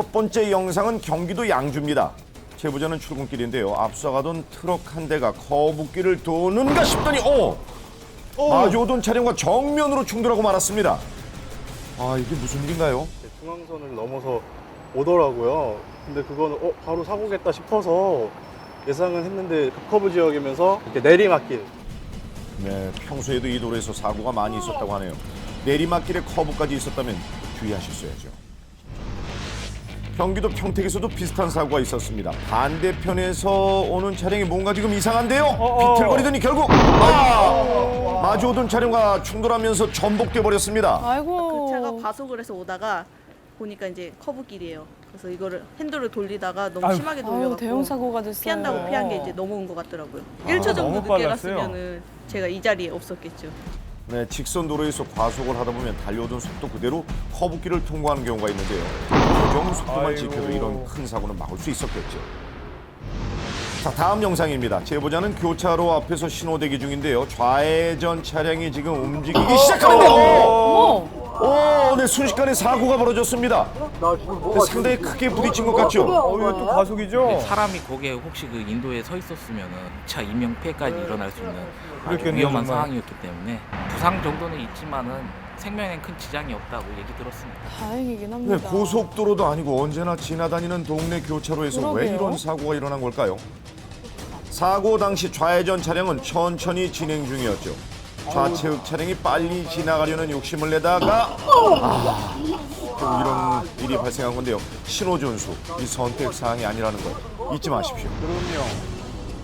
첫 번째 영상은 경기도 양주입니다. 제보자는 출근길인데요. 앞서가던 트럭 한 대가 커브길을 도는가 싶더니 마주오던 차량과 정면으로 충돌하고 말았습니다. 아, 이게 무슨 일인가요? 중앙선을 넘어서 오더라고요. 근데 그거는 바로 사고겠다 싶어서 예상은 했는데 급커브 지역이면서 이렇게 내리막길. 네, 평소에도 이 도로에서 사고가 많이 있었다고 하네요. 내리막길에 커브까지 있었다면 주의하셨어야죠. 경기도 평택에서도 비슷한 사고가 있었습니다. 반대편에서 오는 차량이 뭔가 지금 이상한데요? 비틀거리더니 결국 마주오던 차량과 충돌하면서 전복돼 버렸습니다. 아이고. 그 차가 과속을 해서 오다가 보니까 이제 커브길이에요. 그래서 이거를 핸들을 돌리다가 너무 심하게 돌려갖고 대형 사고가 됐어요. 피한다고 피한 게 이제 넘어온 것 같더라고요. 1초 정도 너무 늦게 빨랐어요. 갔으면은 제가 이 자리에 없었겠죠. 네, 직선 도로에서 과속을 하다 보면 달려오던 속도 그대로 커브길을 통과하는 경우가 있는데요. 규정 속도만 아이고. 지켜도 이런 큰 사고는 막을 수 있었겠죠. 자, 다음 영상입니다. 제보자는 교차로 앞에서 신호 대기 중인데요. 좌회전 차량이 지금 움직이기 시작하는데요. 네, 순식간에 사고가 벌어졌습니다. 네, 상당히 크게 부딪힌 것 같죠? 이거 또 과속이죠? 사람이 거기에 혹시 그 인도에 서 있었으면은 차 인명피해까지 일어날 수 있는 아주 그렇겠네요, 위험한 정말. 상황이었기 때문에 부상 정도는 있지만은 생명에는 큰 지장이 없다고 얘기 들었습니다. 다행이긴 합니다. 네, 고속도로도 아니고 언제나 지나다니는 동네 교차로에서 왜 그러게요. 이런 사고가 일어난 걸까요? 사고 당시 좌회전 차량은 천천히 진행 중이었죠. 좌측 차량이 빨리 지나가려는 욕심을 내다가 결국 이런 일이 발생한 건데요. 신호 준수, 이 선택 사항이 아니라는 거 잊지 마십시오. 그럼요.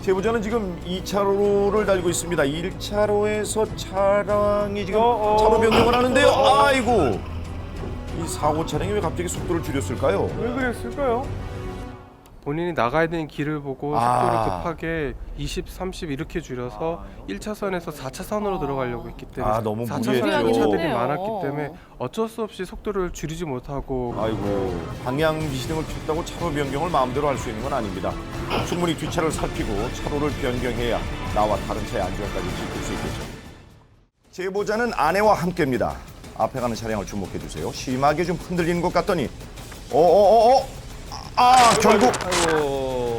제보자는 지금 2차로를 달리고 있습니다. 1차로에서 차량이 지금 차로 변경을 하는데요. 아이고, 이 사고 차량이 왜 갑자기 속도를 줄였을까요? 왜 그랬을까요? 본인이 나가야 되는 길을 보고 아. 속도를 급하게 20, 30 이렇게 줄여서 1차선에서 4차선으로 들어가려고 했기 때문에 너무 4차선에 무리했죠. 차들이 많았기 때문에 어쩔 수 없이 속도를 줄이지 못하고 아이고, 방향 지시등을 켰다고 차로 변경을 마음대로 할 수 있는 건 아닙니다. 충분히 뒷차를 살피고 차로를 변경해야 나와 다른 차의 안전까지 지킬 수 있겠죠. 제보자는 아내와 함께입니다. 앞에 가는 차량을 주목해 주세요. 심하게 좀 흔들리는 것 같더니 결국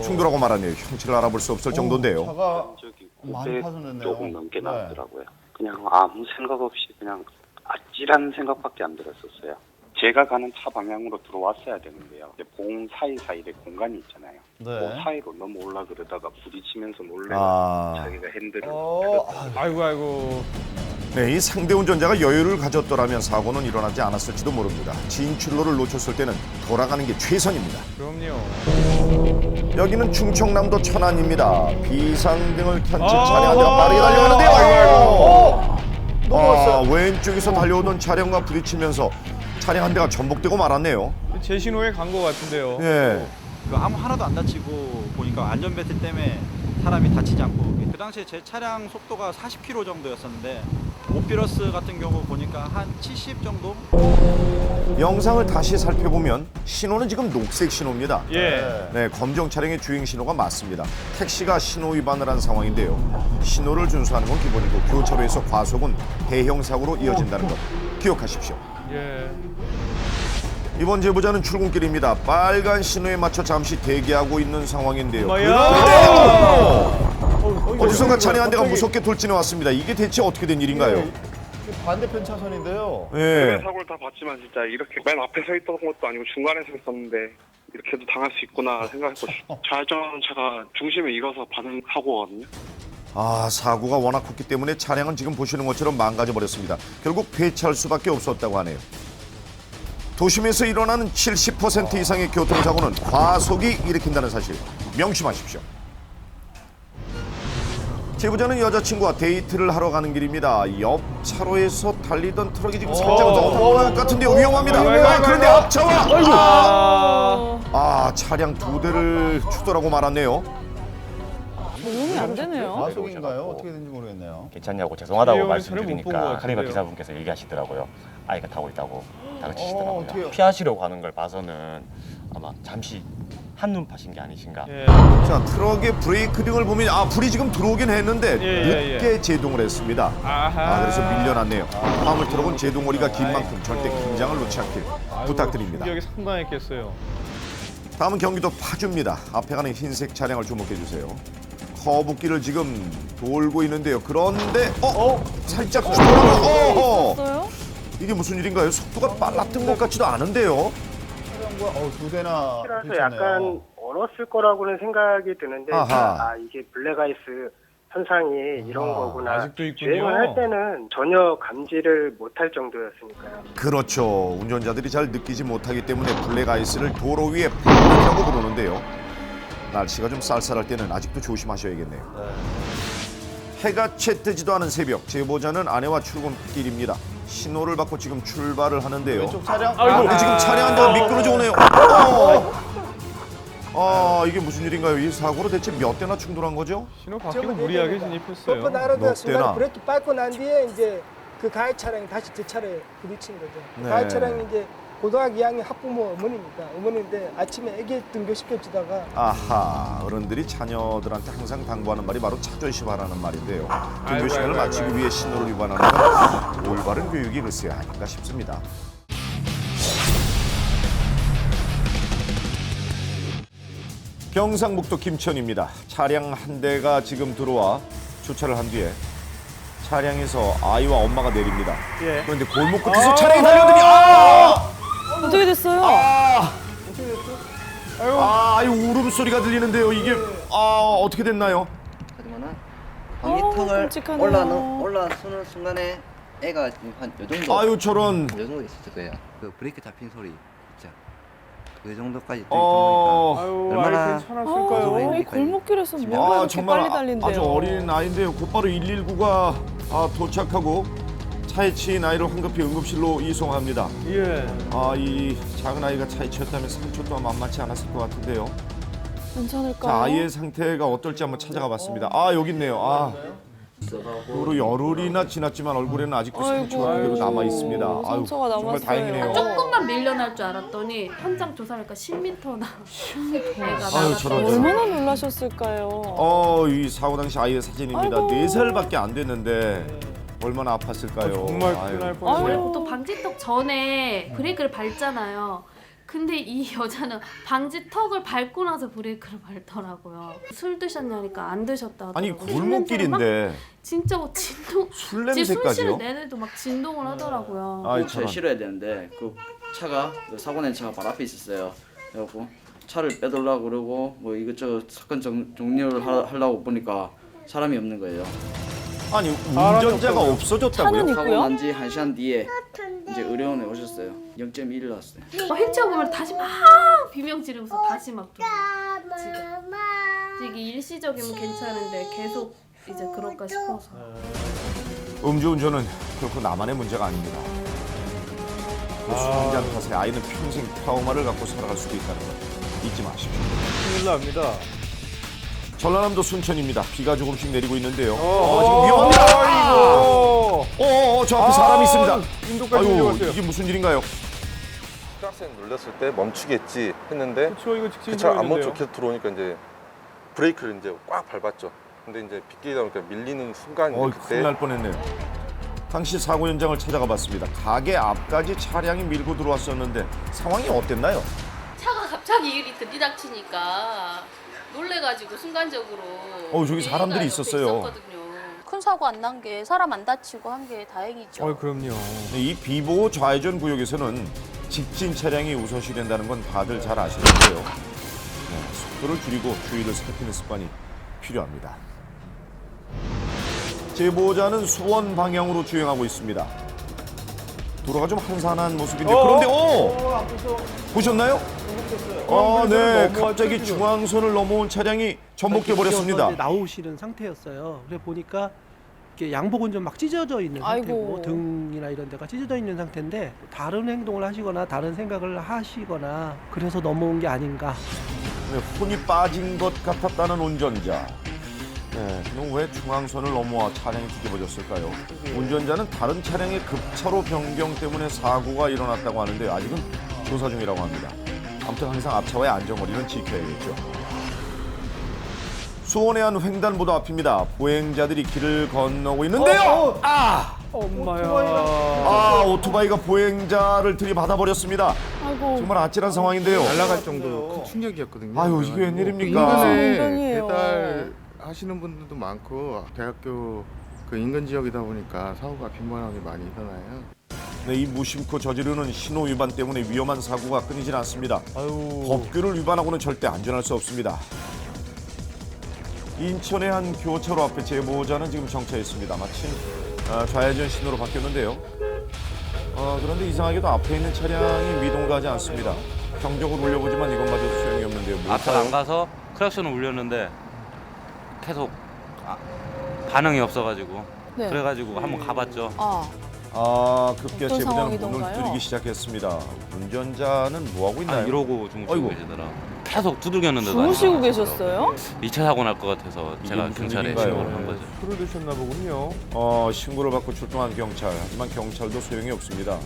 충돌하고 말았네요. 형체를 알아볼 수 없을 정도인데요. 차가 저기 많이 900 파손했네요. 조금 넘게 네. 나왔더라고요. 그냥 아무 생각 없이 그냥 아찔한 생각밖에 안 들었었어요. 제가 가는 차 방향으로 들어왔어야 되는데요. 근데 봉 사이사이에 공간이 있잖아요. 네. 그 사이로 넘어올라 그러다가 부딪히면서 몰래 자기가 핸들을 아이고. 네, 이 상대 운전자가 여유를 가졌더라면 사고는 일어나지 않았을지도 모릅니다. 진출로를 놓쳤을 때는 돌아가는 게 최선입니다. 그럼요. 여기는 충청남도 천안입니다. 비상등을 켠 채 차량 한 대가 빠르게 달려가는데요. 왼쪽에서 달려오던 차량과 부딪히면서 차량 한 대가 전복되고 말았네요. 제 신호에 간 것 같은데요. 예. 아무 하나도 안 다치고 보니까 안전벨트 때문에 사람이 다치지 않고 그 당시에 제 차량 속도가 40km 정도였었는데 오피러스 같은 경우 보니까 한 70 정도? 영상을 다시 살펴보면 신호는 지금 녹색 신호입니다. 예. 네, 검정 차량의 주행 신호가 맞습니다. 택시가 신호 위반을 한 상황인데요. 신호를 준수하는 건 기본이고 교차로에서 과속은 대형 사고로 이어진다는 것 기억하십시오. 예. 이번 제보자는 출근길입니다. 빨간 신호에 맞춰 잠시 대기하고 있는 상황인데요. 어디선가 차량 한 대가 무섭게 돌진해 왔습니다. 이게 대체 어떻게 된 일인가요? 반대편 차선인데요. 예. 사고를 다 봤지만 진짜 이렇게 맨 앞에 서 있던 것도 아니고 중간에 서 있었는데 이렇게도 당할 수 있구나 생각했고 좌회전차가 중심을 잃어서 받은 사고거든요. 사고가 워낙 컸기 때문에 차량은 지금 보시는 것처럼 망가져 버렸습니다. 결국 폐차할 수밖에 없었다고 하네요. 도심에서 일어나는 70% 이상의 교통사고는 과속이 일으킨다는 사실 명심하십시오. 제보자는 여자친구와 데이트를 하러 가는 길입니다. 옆 차로에서 달리던 트럭이 지금 살짝 넘어갈 것 같은데요. 위험합니다. 그런데 앞차와 차량 두 대를 추돌하고 말았네요. 적응이 안 되네요. 과속인가요? 어떻게 된지 모르겠네요. 괜찮냐고 죄송하다고 비디오는 전혀 못본것 말씀드리니까 같은데요. 카니발 기사분께서 얘기하시더라고요. 아이가 타고 있다고 다그치시더라고요. 어떡해요? 피하시려고 하는 걸 봐서는 아마 잠시 한눈 파신 게 아니신가. 예. 자, 트럭의 브레이크 등을 보면 불이 지금 들어오긴 했는데 늦게 제동을 했습니다. 그래서 밀려났네요. 화물 트럭은 제동 거리가 긴 만큼 절대 긴장을 놓지 않길 부탁드립니다. 충격이 상당했겠어요. 다음은 경기도 파주입니다. 앞에 가는 흰색 차량을 주목해 주세요. 커브길을 지금 돌고 있는데요. 그런데 살짝 있었어요? 이게 무슨 일인가요? 속도가 빨랐던 것 같지도 않은데요. 두 대나 그래서 약간 얼었을 거라고는 생각이 드는데 아하. 이게 블랙아이스 현상이 이런 거구나. 아직도 있군요. 주행을 할 때는 전혀 감지를 못할 정도였으니까요. 그렇죠. 운전자들이 잘 느끼지 못하기 때문에 블랙아이스를 도로 위에 펴고 그러는데요. 날씨가 좀 쌀쌀할 때는 아직도 조심하셔야겠네요. 해가 채 뜨지도 않은 새벽, 제보자는 아내와 출근길입니다. 신호를 받고 지금 출발을 하는데요. 왼쪽 차량. 근데 지금 차량 한 대가 미끄러져 오네요. 이게 무슨 일인가요? 이 사고로 대체 몇 대나 충돌한 거죠? 신호 밖으로 무리하게 진입했어요. 뻗고 나르다 몇 순간 대나? 브레이크 밟고 난 뒤에 이제 그 가해 차량이 다시 제 차례에 부딪힌 거죠. 네. 가해 차량이 이제 고등학교 2학년 학부모 어머니입니다. 어머니인데 아침에 애기 등교시켜주다가 아하, 어른들이 자녀들한테 항상 당부하는 말이 바로 차 조심하라는 말인데요. 등교 시간을 마치기 위해 신호를 위반하는 건 올바른 교육이 글쎄 아닌가 싶습니다. 경상북도 김천입니다. 차량 한 대가 지금 들어와 주차를 한 뒤에 차량에서 아이와 엄마가 내립니다. 예. 그런데 골목 끝에서 차량이 달려들니 어떻게 됐어요? 아유 울음소리가 들리는데요. 이게 어떻게 됐나요? 하지만은 방지턱을 끔찍하네요. 올라서는 순간에 애가 지금 한 요 정도 아유 저런. 요 정도 있었을 거예요. 그 브레이크 잡힌 소리 진짜 그 정도까지 들릴 아유, 얼마나 아이 괜찮았을까요? 이 골목길에서 뭐가 이렇게 정말 빨리 달린대요. 아주 어린 아이인데요. 곧바로 119가 도착하고 차에 치인 아이를 황급히 응급실로 이송합니다. 예. 이 작은 아이가 차에 치였다면 3초 동안 만만치 않았을 것 같은데요. 괜찮을까요? 자, 아이의 상태가 어떨지 한번 찾아가 봤습니다. 여기 있네요. 그리고 열흘이나 지났지만 얼굴에는 아직도 상처가 그대로 남아 있습니다. 상처가 정말 남았어요. 다행이네요. 조금만 밀려날 줄 알았더니 현장 조사하니까 10m나 아유, 저런. 얼마나 놀라셨을까요? 이 사고 당시 아이의 사진입니다. 아이고. 4살밖에 안 됐는데 얼마나 아팠을까요? 정말 큰일 날 뻔했어요. 원래 보통 방지턱 전에 브레이크를 밟잖아요. 근데 이 여자는 방지턱을 밟고 나서 브레이크를 밟더라고요. 술 드셨냐니까 안 드셨다 하더라고요. 아니 골목길인데 진짜 뭐 진동 술 제 숨쉬는 냄새까지요? 내내도 막 진동을 하더라고요. 아이 차에 저런. 실어야 되는데 그 차가 사고 낸 차가 바로 앞에 있었어요. 그래갖고 차를 빼돌라고 그러고 뭐 이것저것 사건 종료를 하려고 보니까 사람이 없는 거예요. 아니 운전자가 없어졌다고요? 차는 사고 있고요? 난 지 1시간 뒤에 이제 의료원에 오셨어요. 0.1일 나왔어요. 휠체어 보면 다시 막 비명 지르면서 다시 막 지금 이게 일시적이면 괜찮은데 계속 이제 그럴까 싶어서. 음주운전은 결코 나만의 문제가 아닙니다. 순간 탓에 아이는 평생 트라우마를 갖고 살아갈 수도 있다는 것 잊지 마십시오. 큰일 납니다. 전라남도 순천입니다. 비가 조금씩 내리고 있는데요. 지금 위험합니다. 아이고. 저 앞에 사람이 있습니다. 인도까지 내려갔어요. 이게 무슨 일인가요? 크락센 눌렀을 때 멈추겠지 했는데 그쵸, 이거 직진 그 차가 안 구역인데요. 멈춰 계속 들어오니까 이제 브레이크를 이제 꽉 밟았죠. 근데 이제 빗길이다 보니까 밀리는 순간 큰일 그때 날 뻔했네요. 당시 사고 현장을 찾아가 봤습니다. 가게 앞까지 차량이 밀고 들어왔었는데 상황이 어땠나요? 차가 갑자기 일이 들이닥치니까 놀래가지고 순간적으로 저기 사람들이 있었어요. 큰 사고 안 난 게 사람 안 다치고 한 게 다행이죠. 그럼요. 이 비보호 좌회전 구역에서는 직진 차량이 우선시 된다는 건 다들 잘 아시는데요. 속도를 줄이고 주의를 살피는 습관이 필요합니다. 제보자는 수원 방향으로 주행하고 있습니다. 도로가 좀 한산한 모습인데 그런데 보셨나요? 네, 갑자기 중앙선을 넘어온 차량이 전복돼 버렸습니다. 나오시는 상태였어요. 그래 보니까 이렇게 양복은 좀 막 찢어져 있는 상태고 등이나 이런 데가 찢어져 있는 상태인데 다른 행동을 하시거나 다른 생각을 하시거나 그래서 넘어온 게 아닌가. 혼이 빠진 것 같았다는 운전자. 그럼 왜 중앙선을 넘어와 차량이 뒤집어졌을까요? 운전자는 다른 차량의 급차로 변경 때문에 사고가 일어났다고 하는데 아직은 조사 중이라고 합니다. 아무튼 항상 앞차와의 안전거리는 지켜야겠죠. 수원의 한 횡단보도 앞입니다. 보행자들이 길을 건너고 있는데요. 엄마야. 아, 오토바이가 보행자를 들이받아 버렸습니다. 아이고. 정말 아찔한 상황인데요. 날아갈 정도로 큰 충격이었거든요. 아유, 이게 웬일입니까? 인근에 인간이에요. 배달 하시는 분들도 많고 대학교 그 인근 지역이다 보니까 사고가 빈번하게 많이 일어나요. 네, 이 무심코 저지르는 신호 위반 때문에 위험한 사고가 끊이질 않습니다. 법규를 위반하고는 절대 안전할 수 없습니다. 인천의 한 교차로 앞에 제보자는 지금 정차했습니다. 마침 좌회전 신호로 바뀌었는데요. 그런데 이상하게도 앞에 있는 차량이 미동가지 않습니다. 경적을 울려보지만 이것마저도 소용이 없는데요. 앞에 안 가서 크락션을 울렸는데 계속 반응이 없어가지고 네. 그래가지고 한번 가봤죠. 급기야 어떤 제보자는 문을 상황이던가요? 두드리기 시작했습니다. 운전자는 뭐하고 있나요? 이러고 주무시고 아이고. 계시더라. 계속 두들겼는데도 주무시고 안 계셨어요? 2차 사고 날 것 같아서 제가 무슨 경찰에 일인가요? 신고를 한 거죠. 술을 드셨나 보군요. 신고를 받고 출동한 경찰. 하지만 경찰도 소용이 없습니다.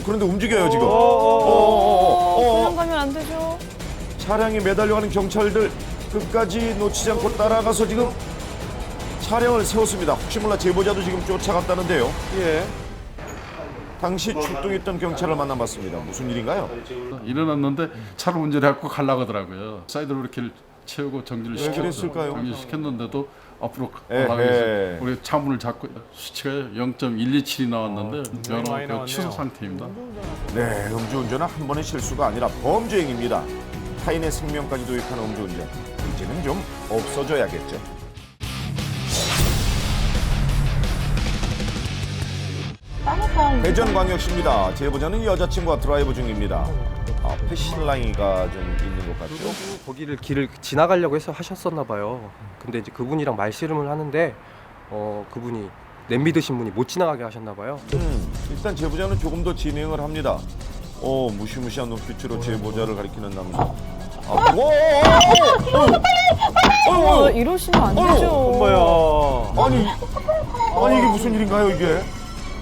그런데 움직여요 지금. 그냥 가면 안 되죠. 차량이 매달려가는 경찰들 끝까지 놓치지 않고 따라가서 지금 차량을 세웠습니다. 혹시 몰라 제보자도 지금 쫓아갔다는데요. 예. 당시 출동했던 경찰을 만나봤습니다. 무슨 일인가요? 일어났는데 차를 운전해갖고 가려고 하더라고요. 사이드로 이렇게 채우고 정지를 왜 시켰죠. 그랬을까요? 정지시켰는데도 앞으로 에헤. 가려고 해서 우리 차문을 잡고 수치가 0.127이 나왔는데 많이 면허가 나왔네요. 취소 상태입니다. 네, 음주운전은 한 번의 실수가 아니라 범죄행위입니다. 타인의 생명까지도 위협하는 음주운전. 이제는 좀 없어져야겠죠. 대전광역시입니다. 제보자는 여자친구와 드라이브 중입니다. 앞에 신랑이가 좀 있는 것 같죠? 거기를 길을 지나가려고 해서 하셨었나 봐요. 근데 이제 그분이랑 말씨름을 하는데 그분이 냄비 드신 분이 못 지나가게 하셨나 봐요. 일단 제보자는 조금 더 진행을 합니다. 무시무시한 눈빛으로 제보자를 가리키는 남자. 이러시면 안 되죠. 엄마야. 아니 이게 무슨 일인가요 이게?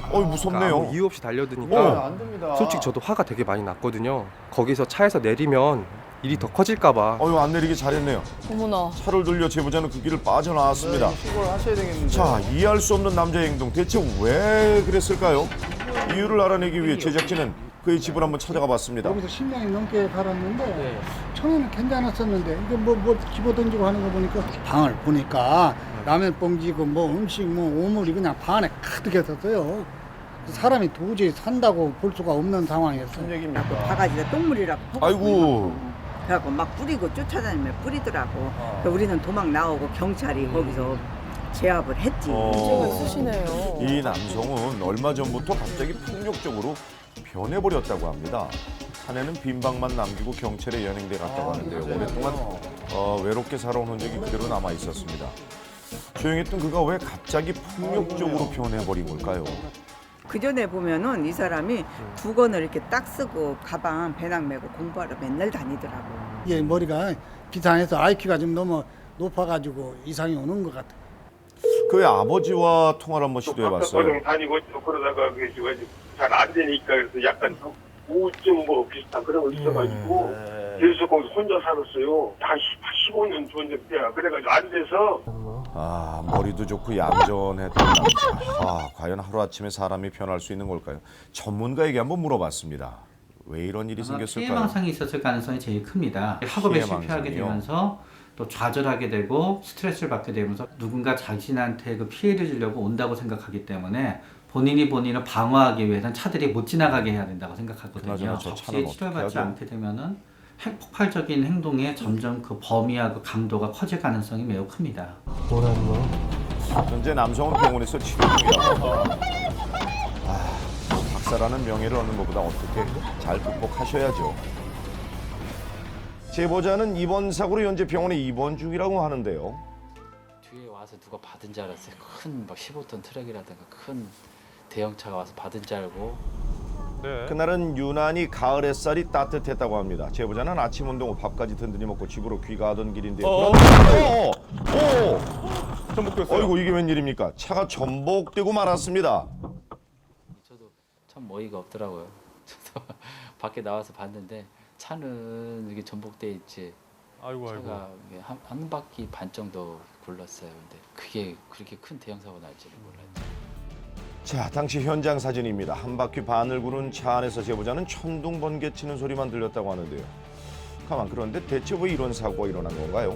무섭네요. 아무 이유 없이 달려드니까 안 됩니다. 솔직히 저도 화가 되게 많이 났거든요. 거기서 차에서 내리면 일이 더 커질까 봐. 안 내리기 잘했네요. 어머나. 차를 돌려 제보자는 그 길을 빠져나왔습니다. 신고를 하셔야 되겠는데. 자, 이해할 수 없는 남자의 행동 대체 왜 그랬을까요? 이유를 알아내기 위해 제작진은 그의 집을 한번 찾아가 봤습니다. 여기서 10년이 넘게 살았는데 처음에는 괜찮았었는데 이게 뭐 집어던지고 하는 거 보니까 방을 보니까 라면 봉지고 뭐 음식 뭐 오물이 그냥 방 안에 가득했었어요. 사람이 도저히 산다고 볼 수가 없는 상황이었어요. 바가지가 똥물이라고 아이고. 그래갖고 막 뿌리고 쫓아다니면 뿌리더라고. 그래서 우리는 도망 나오고 경찰이 거기서 제압을 했지. 문제가 있으시네요. 이 남성은 얼마 전부터 갑자기 폭력적으로 변해버렸다고 합니다. 사내는 빈 방만 남기고 경찰에 연행돼 갔다고 하는데요. 오랫동안 외롭게 살아온 흔적이 그대로 남아 있었습니다. 조용했던 그가 왜 갑자기 폭력적으로 변해버린 걸까요? 그 전에 보면은 이 사람이 두건을 이렇게 딱 쓰고 가방 배낭 메고 공부하러 맨날 다니더라고. 이게 머리가 비상해서 IQ가 좀 너무 높아가지고 이상이 오는 것 같아. 그의 아버지와 통화를 한번 시도해봤어요. 고정 다니고 또 그러다가 그게 잘 안 되니까 그래서 약간 우울증 뭐 비슷한 그런 거 있어가지고 계속 거기서 혼자 살았어요. 다 15년 전년 때야. 그래가지고 안 돼서. 머리도 좋고 얌전했던 남자. 과연 하루아침에 사람이 변할 수 있는 걸까요? 전문가에게 한번 물어봤습니다. 왜 이런 일이 생겼을까요? 피해망상이 있었을 가능성이 제일 큽니다. 학업에 실패하게 되면서 또 좌절하게 되고 스트레스를 받게 되면서 누군가 자신한테 그 피해를 주려고 온다고 생각하기 때문에 본인을 방어하기 위해서는 차들이 못 지나가게 해야 된다고 생각하거든요. 그나저나 저 차는 적시에 치료받지 어떻게 않게 되면은 핵폭발적인 행동에 점점 그 범위와 그 강도가 커질 가능성이 매우 큽니다. 현재 남성은 병원에서 치료 중이라고 합니다. 박사라는 명예를 얻는 것보다 어떻게 잘 극복하셔야죠. 제보자는 이번 사고로 현재 병원에 입원 중이라고 하는데요. 뒤에 와서 누가 받은 줄 알았어요. 큰 막 15톤 트럭이라든가 큰 대형차가 와서 받은 줄 알고. 그날은 유난히 가을 햇살이 따뜻했다고 합니다. 제보자는 아침 운동 후 밥까지 든든히 먹고 집으로 귀가하던 길인데요. 전복됐어요. 어이구 이게 웬일입니까? 차가 전복되고 말았습니다. 저도 참 어이가 없더라고요. 저도 밖에 나와서 봤는데 차는 이게 전복돼 있지. 차가 이게 한 바퀴 반 정도 굴렀어요. 근데 그게 그렇게 큰 대형 사고 날지를 몰랐죠. 자, 당시 현장 사진입니다. 한 바퀴 반을 구른 차 안에서 제보자는 천둥 번개 치는 소리만 들렸다고 하는데요. 가만, 그런데 대체 왜 이런 사고가 일어난 건가요? 2,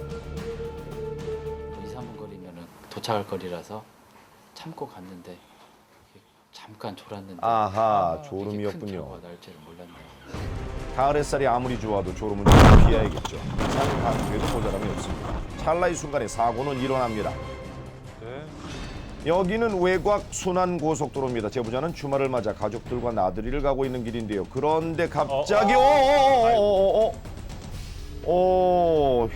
3분 거리면은 도착할 거리라서 참고 갔는데 잠깐 졸았는데 아하, 큰 졸음이었군요. 사고가 날 줄은 몰랐네요. 가을 햇살이 아무리 좋아도 졸음은 좀 피해야겠죠. 산 방수에도 모자람이 없습니다. 찰나의 순간에 사고는 일어납니다. 여기는 외곽 순환고속도로입니다. 제보자는 주말을 맞아 가족들과 나들이를 가고 있는 길인데요. 그런데 갑자기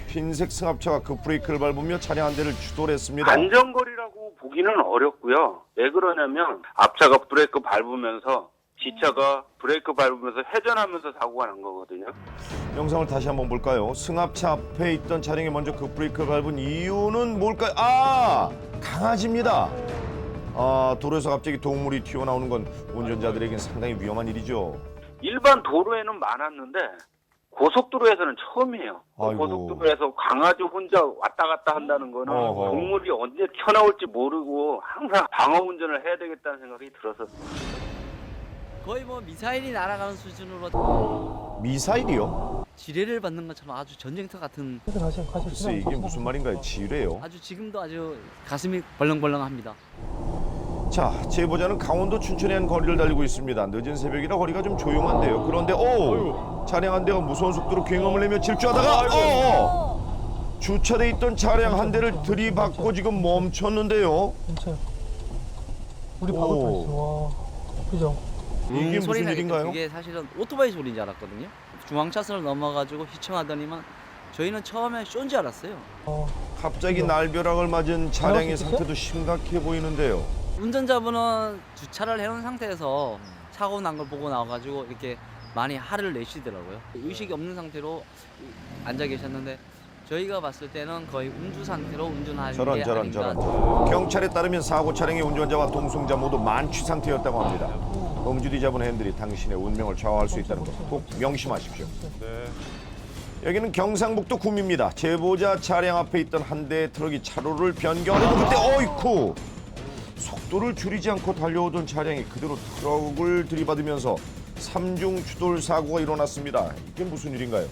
흰색 승합차가 급브레이크를 밟으며 차량 한 대를 추돌했습니다. 안전거리라고 보기는 어렵고요. 왜 그러냐면 앞차가 브레이크 밟으면서 뒷차가 브레이크 밟으면서 회전하면서 사고가 난 거거든요. 영상을 다시 한번 볼까요? 승합차 앞에 있던 차량이 먼저 급브레이크를 밟은 이유는 뭘까요? 아! 강아지입니다. 도로에서 갑자기 동물이 튀어나오는 건 운전자들에겐 상당히 위험한 일이죠. 일반 도로에는 많았는데 고속도로에서는 처음이에요. 아이고. 고속도로에서 강아지 혼자 왔다 갔다 한다는 거는 어허. 동물이 언제 튀어나올지 모르고 항상 방어 운전을 해야 되겠다는 생각이 들어서 거의 뭐 미사일이 날아가는 수준으로 미사일이요? 지뢰를 받는 것처럼 아주 전쟁터 같은 글쎄 이게 무슨 말인가요? 지뢰요? 아주 지금도 아주 가슴이 벌렁벌렁합니다. 자, 제보자는 강원도 춘천에 한 거리를 달리고 있습니다. 늦은 새벽이라 거리가 좀 조용한데요. 그런데 차량 한 대가 무서운 속도로 괭음을 내며 질주하다가 주차돼 있던 차량 한 대를 들이받고 지금 멈췄는데요. 우리 바로 그죠? 이게 무슨 소리 일인가요? 그게 사실은 오토바이 소리인 줄 알았거든요. 중앙차선을 넘어가지고 휘청하더니만 저희는 처음에 쇼인 줄 알았어요. 갑자기 날벼락을 맞은 차량의 상태도 심각해 보이는데요. 운전자분은 주차를 해놓은 상태에서 사고 난 걸 보고 나와가지고 이렇게 많이 화를 내시더라고요. 의식이 없는 상태로 앉아 계셨는데 저희가 봤을 때는 거의 음주 상태로 운전하는 게 아닌가. 경찰에 따르면 사고 차량의 운전자와 동승자 모두 만취 상태였다고 합니다. 음주 뒤잡은 핸들이 당신의 운명을 좌우할 수 있다는 것 꼭 명심하십시오. 여기는 경상북도 구미입니다. 제보자 차량 앞에 있던 한 대의 트럭이 차로를 변경하려던 그때 어이쿠! 속도를 줄이지 않고 달려오던 차량이 그대로 트럭을 들이받으면서 삼중 추돌 사고가 일어났습니다. 이게 무슨 일인가요?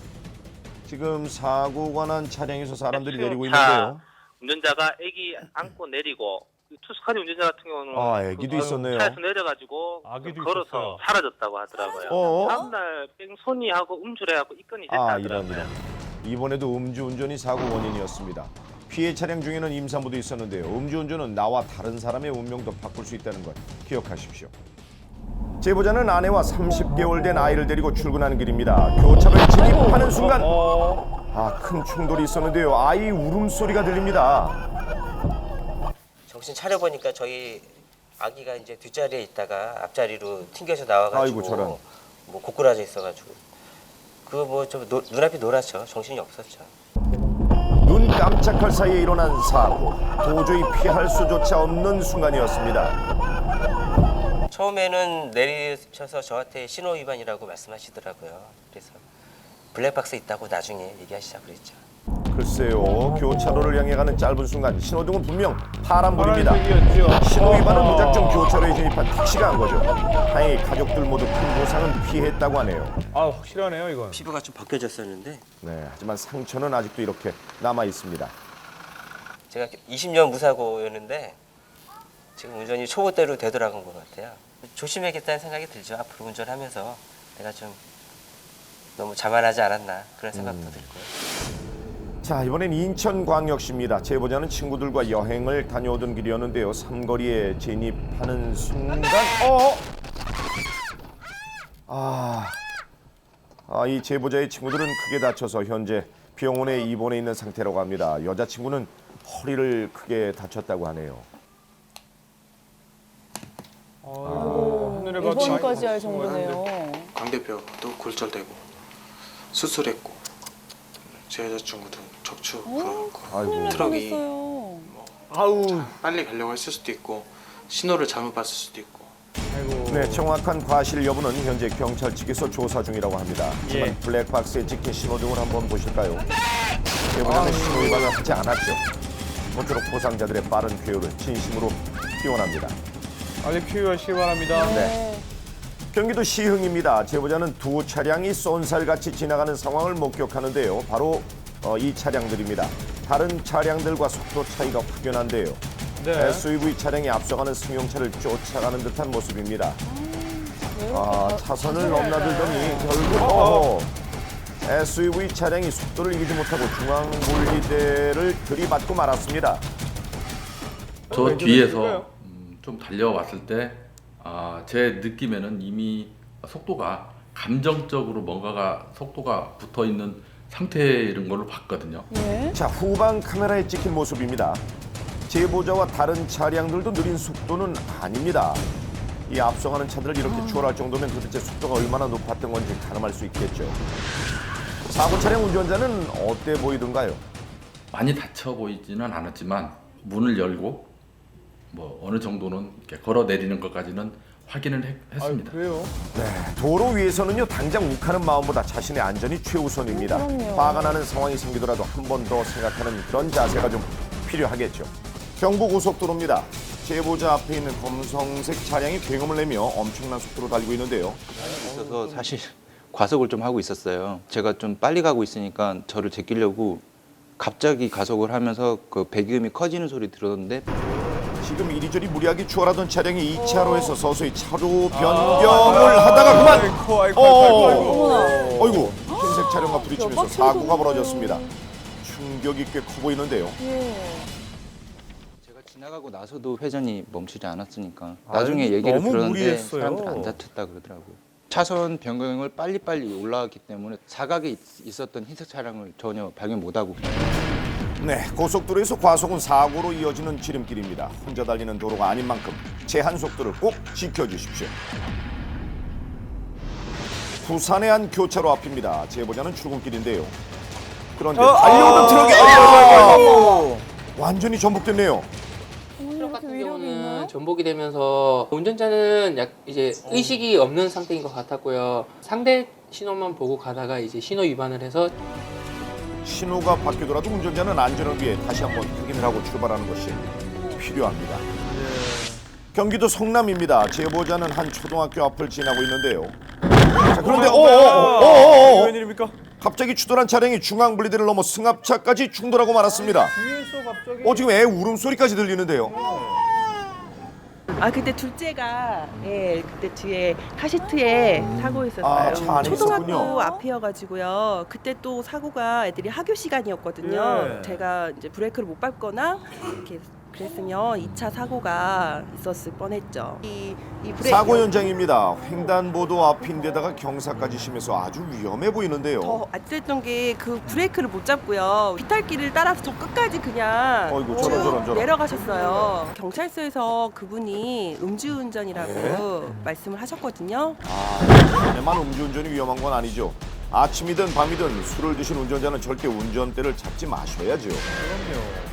지금 사고가 난 차량에서 사람들이 내리고 있는데요. 운전자가 아기 안고 내리고 투스카니 운전자 같은 경우는 아기도 있었네요. 차에서 내려가지고 걸어서 사라졌다고 하더라고요. 다음날 뺑소니 하고 음주를 해갖고 입건이 됐다더라고요. 이번에도 음주운전이 사고 원인이었습니다. 피해 차량 중에는 임산부도 있었는데요. 음주운전은 나와 다른 사람의 운명도 바꿀 수 있다는 것 기억하십시오. 제보자는 아내와 30개월 된 아이를 데리고 출근하는 길입니다. 교차로에 진입하는 순간 큰 충돌이 있었는데요. 아이 울음소리가 들립니다. 정신 차려보니까 저희 아기가 이제 뒷자리에 있다가 앞자리로 튕겨서 나와가지고 아이고, 저런. 뭐 고꾸라져 있어가지고 그거 뭐 좀 눈앞이 노랗죠. 정신이 없었죠. 눈 깜짝할 사이에 일어난 사고. 도저히 피할 수조차 없는 순간이었습니다. 처음에는 내리셔서 저한테 신호 위반이라고 말씀하시더라고요. 그래서 블랙박스 있다고 나중에 얘기하시자고 그랬죠. 글쎄요, 교차로를 향해 가는 짧은 순간 신호등은 분명 파란불입니다. 신호 위반은 무작정 교차로에 진입한 택시가 한 거죠. 다행히 가족들 모두 큰 보상은 피했다고 하네요. 확실하네요 이건. 피부가 좀 벗겨졌었는데. 네, 하지만 상처는 아직도 이렇게 남아 있습니다. 제가 20년 무사고였는데 지금 운전이 초보대로 되돌아간 것 같아요. 조심해야겠다는 생각이 들죠. 앞으로 운전하면서 내가 좀 너무 자만하지 않았나 그런 생각도 들고요. 자, 이번엔 인천광역시입니다. 제보자는 친구들과 여행을 다녀오던 길이었는데요. 삼거리에 진입하는 순간 이 제보자의 친구들은 크게 다쳐서 현재 병원에 입원해 있는 상태라고 합니다. 여자친구는 허리를 크게 다쳤다고 하네요. 입원까지 할 정도네요. 광대뼈도 골절되고 수술했고 제 여자친구도 척추 부러졌고 트럭이 빨리 가려고 했을 수도 있고 신호를 잘못 봤을 수도 있고. 네, 정확한 과실 여부는 현재 경찰 측에서 조사 중이라고 합니다. 하지만 블랙박스에 찍힌 신호등을 한번 보실까요? 제보자는 신호 위반을 하지 않았죠. 모쪼록 보상자들의 빠른 쾌유를 진심으로 기원합니다. 빨리 피우시기 바랍니다. 네. 경기도 시흥입니다. 제보자는 두 차량이 쏜살같이 지나가는 상황을 목격하는데요. 바로 이 차량들입니다. 다른 차량들과 속도 차이가 확연한데요. 네. SUV 차량이 앞서가는 승용차를 쫓아가는 듯한 모습입니다. 차선을 넘나들더니 결국 SUV 차량이 속도를 이기지 못하고 중앙 분리대를 들이받고 말았습니다. 저 뒤에서 좀 달려왔을 때 제 느낌에는 이미 속도가 감정적으로 뭔가가 속도가 붙어 있는 상태인 걸로 봤거든요. 자, 후방 카메라에 찍힌 모습입니다. 제보자와 다른 차량들도 느린 속도는 아닙니다. 이 앞서가는 차들을 이렇게 추월할 정도면 도대체 속도가 얼마나 높았던 건지 가늠할 수 있겠죠. 사고 차량 운전자는 어때 보이던가요? 많이 다쳐 보이지는 않았지만 문을 열고 뭐 어느 정도는 이렇게 걸어 내리는 것까지는 확인을 했습니다. 그래요? 네, 도로 위에서는요 당장 욱하는 마음보다 자신의 안전이 최우선입니다. 그럼요. 화가 나는 상황이 생기더라도 한 번 더 생각하는 그런 자세가 좀 필요하겠죠. 경부고속도로입니다. 제보자 앞에 있는 검정색 차량이 굉음을 내며 엄청난 속도로 달리고 있는데요. 있어서 사실 과속을 좀 하고 있었어요. 제가 좀 빨리 가고 있으니까 저를 제끼려고 갑자기 가속을 하면서 그 배기음이 커지는 소리 들었는데 지금 이리저리 무리하게 추월하던 차량이 2차로에서 서서히 차로 변경을 하다가 그만! 어이구, 흰색 차량과 부딪히면서 사고가 벌어졌습니다. 충격이 꽤 커 보이는데요. 제가 지나가고 나서도 회전이 멈추지 않았으니까 나중에 얘기를 너무 들었는데 무리했어요. 사람들 안 다쳤다 그러더라고요. 차선 변경을 빨리빨리 올라왔기 때문에 사각에 있었던 흰색 차량을 전혀 발견 못하고 네, 고속도로에서 과속은 사고로 이어지는 지름길입니다. 혼자 달리는 도로가 아닌 만큼 제한 속도를 꼭 지켜주십시오. 부산의 한 교차로 앞입니다. 제보자는 출근길인데요. 그런데 달려오던 트럭이 완전히 전복됐네요. 트럭 같은 경우는 전복이 되면서 운전자는 이제 의식이 없는 상태인 것 같았고요. 상대 신호만 보고 가다가 이제 신호 위반을 해서 신호가 바뀌더라도 운전자는 안전을 위해 다시 한번 확인을 하고 출발하는 것이 필요합니다. 경기도 성남입니다. 제보자는 한 초등학교 앞을 지나고 있는데요. 자, 그런데 웬일입니까? 갑자기 추돌한 차량이 중앙 분리대를 넘어 승합차까지 충돌하고 말았습니다. 뒤에서 갑자기 지금 애 울음소리까지 들리는데요. 그때 둘째가 그때 뒤에 카시트에 사고 있었어요. 차 안에 초등학교 있었군요. 앞이어가지고요. 그때 또 사고가 애들이 학교 시간이었거든요. 제가 이제 브레이크를 못 밟거나 이렇게 그랬으면 2차 사고가 있었을 뻔했죠. 이 브레이크 사고 현장입니다. 횡단보도 앞인데다가 경사까지 심해서 아주 위험해 보이는데요. 더 아찔했던 게 그 브레이크를 못 잡고요. 비탈길을 따라서 저 끝까지 그냥 어이구, 저런. 내려가셨어요. 경찰서에서 그분이 음주운전이라고 말씀을 하셨거든요. 자네만 음주운전이 위험한 건 아니죠. 아침이든 밤이든 술을 드신 운전자는 절대 운전대를 잡지 마셔야죠. 그럼요.